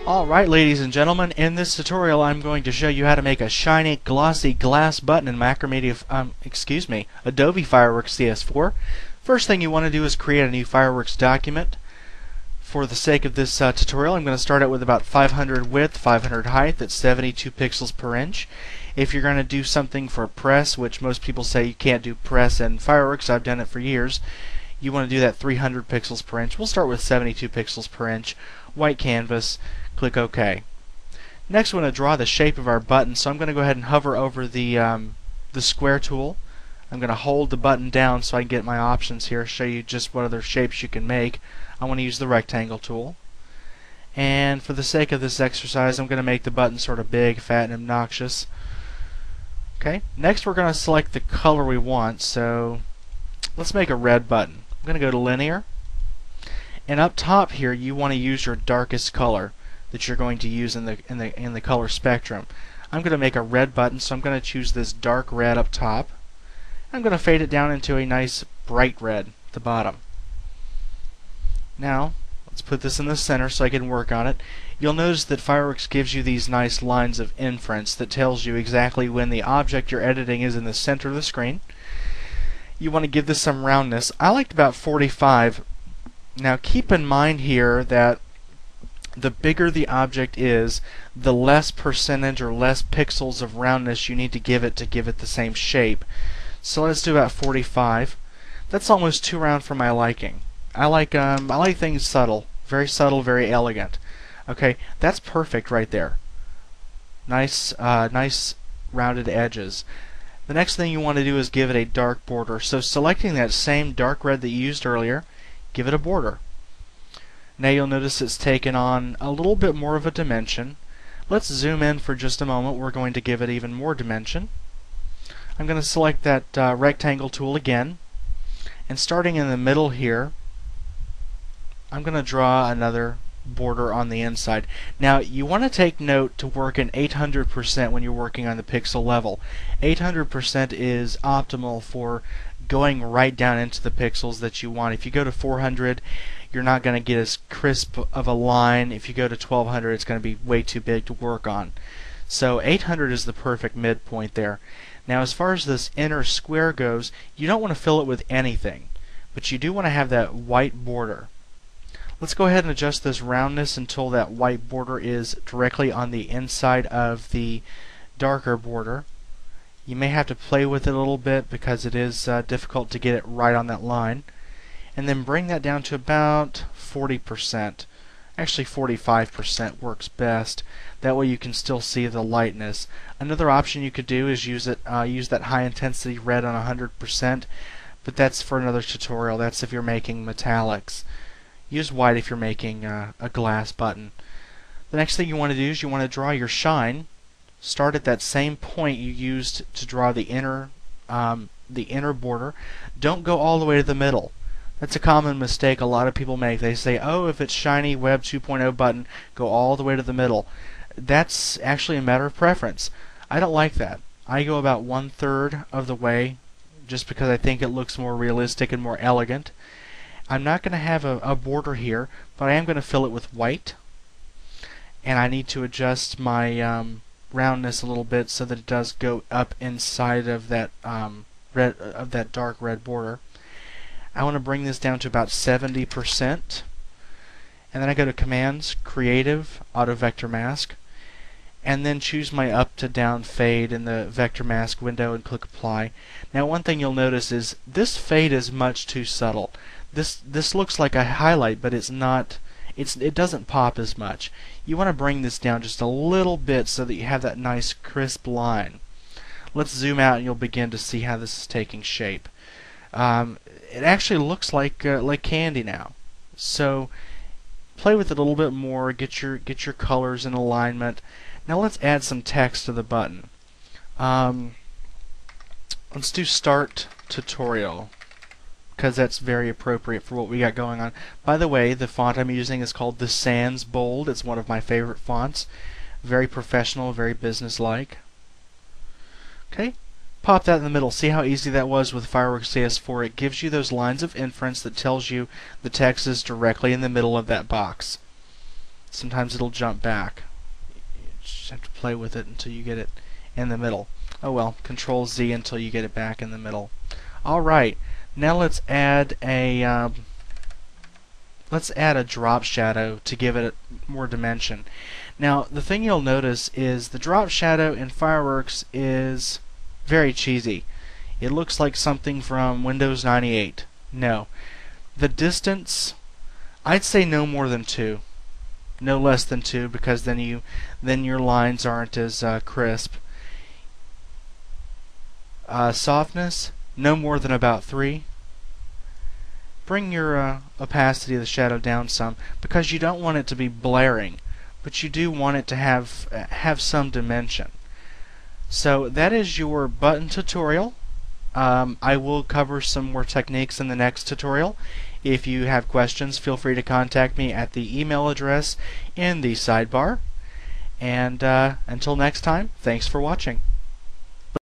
Alright, ladies and gentlemen, in this tutorial I'm going to show you how to make a shiny glossy glass button in Adobe Fireworks CS4. First thing you want to do is create a new Fireworks document. For the sake of this tutorial, I'm going to start out with about 500 width, 500 height, that's 72 pixels per inch. If you're going to do something for press, which most people say you can't do press in Fireworks, I've done it for years, you want to do that 300 pixels per inch. We'll start with 72 pixels per inch, white canvas. Click OK. Next, we want to draw the shape of our button, so I'm going to go ahead and hover over the square tool. I'm going to hold the button down so I can get my options here, show you just what other shapes you can make. I want to use the rectangle tool. And for the sake of this exercise, I'm going to make the button sort of big, fat, and obnoxious. Okay. Next, we're going to select the color we want, so let's make a red button. I'm going to go to Linear. And up top here, you want to use your darkest color that you're going to use in the color spectrum. I'm going to make a red button, so I'm going to choose this dark red up top. I'm going to fade it down into a nice bright red at the bottom. Now, let's put this in the center so I can work on it. You'll notice that Fireworks gives you these nice lines of inference that tells you exactly when the object you're editing is in the center of the screen. You want to give this some roundness. I liked about 45. Now keep in mind here that the bigger the object is, the less percentage or less pixels of roundness you need to give it the same shape. So let's do about 45. That's almost too round for my liking. I like things subtle, very elegant. Okay, that's perfect right there. Nice rounded edges. The next thing you want to do is give it a dark border. So selecting that same dark red that you used earlier, give it a border. Now you'll notice it's taken on a little bit more of a dimension. Let's zoom in for just a moment. We're going to give it even more dimension. I'm going to select that rectangle tool again, and starting in the middle here, I'm going to draw another border on the inside. Now you want to take note to work in 800% when you're working on the pixel level. 800% is optimal for going right down into the pixels that you want. If you go to 400, you're not going to get as crisp of a line. If you go to 1200, it's going to be way too big to work on. So 800 is the perfect midpoint there. Now as far as this inner square goes, you don't want to fill it with anything, but you do want to have that white border. Let's go ahead and adjust this roundness until that white border is directly on the inside of the darker border. You may have to play with it a little bit because it is difficult to get it right on that line. And then bring that down to about 40%. Actually 45% works best. That way you can still see the lightness. Another option you could do is use that high intensity red on 100%, but that's for another tutorial. That's if you're making metallics. Use white if you're making a glass button. The next thing you want to do is you want to draw your shine. Start at that same point you used to draw the inner border. Don't go all the way to the middle. That's a common mistake a lot of people make. They say, oh, if it's shiny Web 2.0 button, go all the way to the middle. That's actually a matter of preference. I don't like that. I go about 1/3 of the way just because I think it looks more realistic and more elegant. I'm not going to have a border here, but I am going to fill it with white. And I need to adjust my roundness a little bit so that it does go up inside of that dark red border. I want to bring this down to about 70%, and then I go to Commands, Creative, Auto Vector Mask, and then choose my up to down fade in the Vector Mask window and click Apply. Now one thing you'll notice is this fade is much too subtle. This looks like a highlight, but it's not. It doesn't pop as much. You want to bring this down just a little bit so that you have that nice crisp line. Let's zoom out and you'll begin to see how this is taking shape. It actually looks like candy now. So play with it a little bit more. Get your colors in alignment. Now let's add some text to the button. Let's do Start Tutorial, because that's very appropriate for what we got going on. By the way, the font I'm using is called the Sans Bold. It's one of my favorite fonts. Very professional, very businesslike. Okay, pop that in the middle. See how easy that was with Fireworks CS4? It gives you those lines of inference that tells you the text is directly in the middle of that box. Sometimes it'll jump back. You just have to play with it until you get it in the middle. Oh well, Control Z until you get it back in the middle. Alright, now let's add a drop shadow to give it more dimension. Now, the thing you'll notice is the drop shadow in Fireworks is very cheesy. It looks like something from Windows 98. No. The distance, I'd say no more than 2. No less than 2, because then your lines aren't as crisp. Softness, no more than about 3. Bring your opacity of the shadow down some, because you don't want it to be blaring, but you do want it to have some dimension. So that is your button tutorial. I will cover some more techniques in the next tutorial. If you have questions, feel free to contact me at the email address in the sidebar. And until next time, thanks for watching.